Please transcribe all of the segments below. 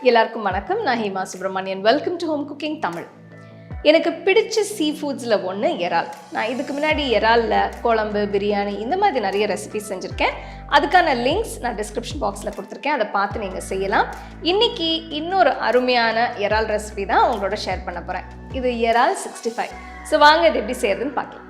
எல்லாருக்கும் வணக்கம். நான் Hema Subramanian. Welcome to home cooking Tamil. எனக்கு பிடிச்ச சீ ஃபுட்ஸில் ஒன்று எறால். நான் இதுக்கு முன்னாடி எறாலில் குழம்பு, பிரியாணி இந்த மாதிரி நிறைய ரெசிபிஸ் செஞ்சுருக்கேன். அதுக்கான லிங்க்ஸ் நான் டிஸ்கிரிப்ஷன் பாக்ஸில் கொடுத்துருக்கேன். அதை பார்த்து நீங்கள் செய்யலாம். இன்றைக்கி இன்னொரு அருமையான எறால் ரெசிபி தான் உங்களோட ஷேர் பண்ண போகிறேன். இது எறால் 65. ஸோ வாங்க இது எப்படி செய்யறதுன்னு பார்க்கலாம்.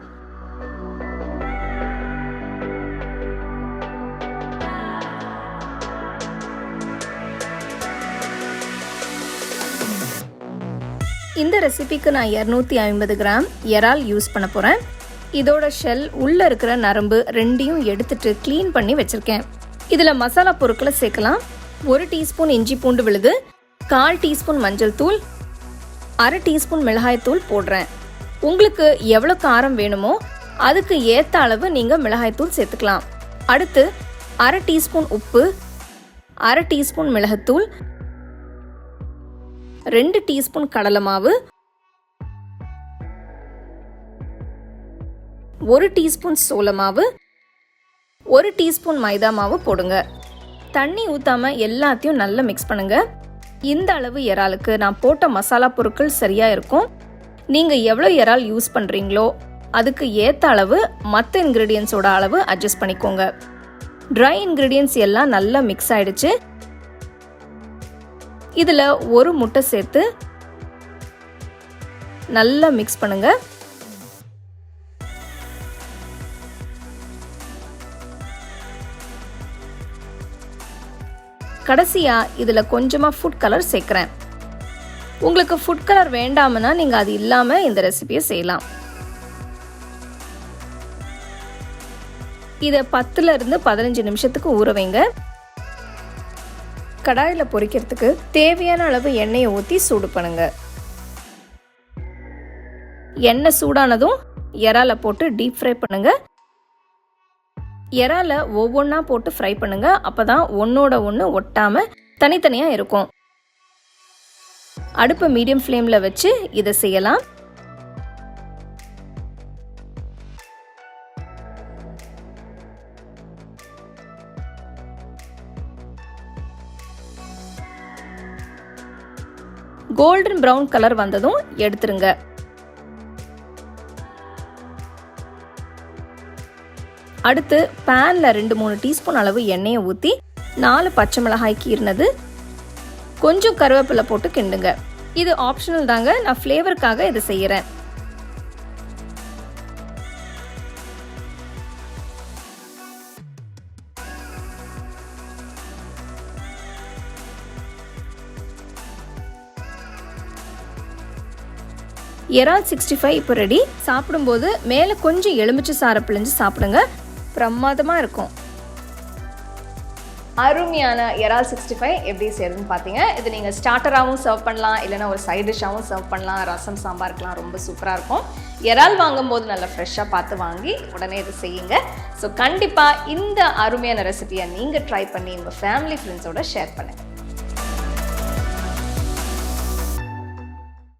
இந்த ரெசிபிக்கு நான் 250 கிராம் எறால் யூஸ் பண்ண போகிறேன். இதோட ஷெல் உள்ளே இருக்கிற நரம்பு ரெண்டையும் எடுத்துட்டு க்ளீன் பண்ணி வச்சுருக்கேன். இதில் மசாலா பொருட்களை சேர்க்கலாம். 1 டீஸ்பூன் இஞ்சி பூண்டு விழுது, 1/4 டீஸ்பூன் மஞ்சள் தூள், 1/2 டீஸ்பூன் மிளகாய் தூள் போடுறேன். உங்களுக்கு எவ்வளோ காரம் வேணுமோ அதுக்கு ஏற்ற அளவு நீங்கள் மிளகாய் தூள் சேர்த்துக்கலாம். அடுத்து 1/2 டீஸ்பூன் உப்பு, 1/2 டீஸ்பூன் மிளகுத்தூள், 2 டீஸ்பூன் கடலை மாவு, 1 டீஸ்பூன் சோள மாவு, 1 டீஸ்பூன் மைதா மாவு போடுங்க. தண்ணி ஊற்றாம எல்லாத்தையும் நல்லா மிக்ஸ் பண்ணுங்க. இந்த அளவு எறாலுக்கு நான் போட்ட மசாலா பொருட்கள் சரியாக இருக்கும். நீங்கள் எவ்வளோ எறால் யூஸ் பண்ணுறீங்களோ அதுக்கு ஏற்ற அளவு மற்ற இன்க்ரீடியன்ஸோட அளவு அட்ஜஸ்ட் பண்ணிக்கோங்க. ட்ரை இன்க்ரீடியன்ஸ் எல்லாம் நல்லா மிக்ஸ் ஆயிடுச்சு. இதில் 1 முட்டை சேர்த்து நல்லா மிக்ஸ் பண்ணுங்க. கடைசியா இதில் கொஞ்சமாக ஃபுட் கலர் சேர்க்குறேன். உங்களுக்கு ஃபுட் கலர் வேண்டாம்னா நீங்கள் அது இல்லாமல் இந்த ரெசிபியை செய்யலாம். இதை 10லிருந்து 15 நிமிஷத்துக்கு ஊற வைங்க. கடாயில் பொரிக்கிறதுக்கு தேவையான அளவு எண்ணெயை ஊற்றி சூடு பண்ணுங்க. எண்ணெய் சூடானதும் எறாலை போட்டு டீப் ஃப்ரை பண்ணுங்க. எறாலை ஒவ்வொன்றா போட்டு ஃப்ரை பண்ணுங்க. அப்பதான் ஒன்னோட ஒன்று ஒட்டாம தனித்தனியாக இருக்கும். அடுப்பை மீடியம் ஃப்ளேமில் வச்சு இதை செய்யலாம். கோல்டன் ப்ரௌன் கலர் வந்ததும் எடுத்துருங்க. அடுத்து பேன்ல 2-3 டீஸ்பூன் அளவு எண்ணெயை ஊற்றி 4 பச்சை மிளகாய் கீறினது, கொஞ்சம் கருவேப்பிலை போட்டு கிண்டுங்க. இது ஆப்ஷனல் தாங்க, நான் ஃப்ளேவருக்காக இதை செய்யறேன். எறால் 65 இப்போ ரெடி. சாப்பிடும்போது மேலே கொஞ்சம் எலுமிச்சை சாறை பிழிஞ்சு சாப்பிடுங்க. பிரமாதமாக இருக்கும். அருமையான எறால் 65 எப்படி செய்யறதுன்னு பார்த்தீங்க. இது நீங்கள் ஸ்டார்டராகவும் சர்வ் பண்ணலாம், இல்லைனா ஒரு சைட் டிஷ்ஷாகவும் சர்வ் பண்ணலாம். ரசம் சாம்பாருக்கெலாம் ரொம்ப சூப்பராக இருக்கும். எறால் வாங்கும்போது நல்லா ஃப்ரெஷ்ஷாக பார்த்து வாங்கி உடனே இதை செய்யுங்க. ஸோ கண்டிப்பாக இந்த அருமையான ரெசிபியை நீங்கள் ட்ரை பண்ணி உங்கள் ஃபேமிலி ஃப்ரெண்ட்ஸோட ஷேர் பண்ணுங்கள்.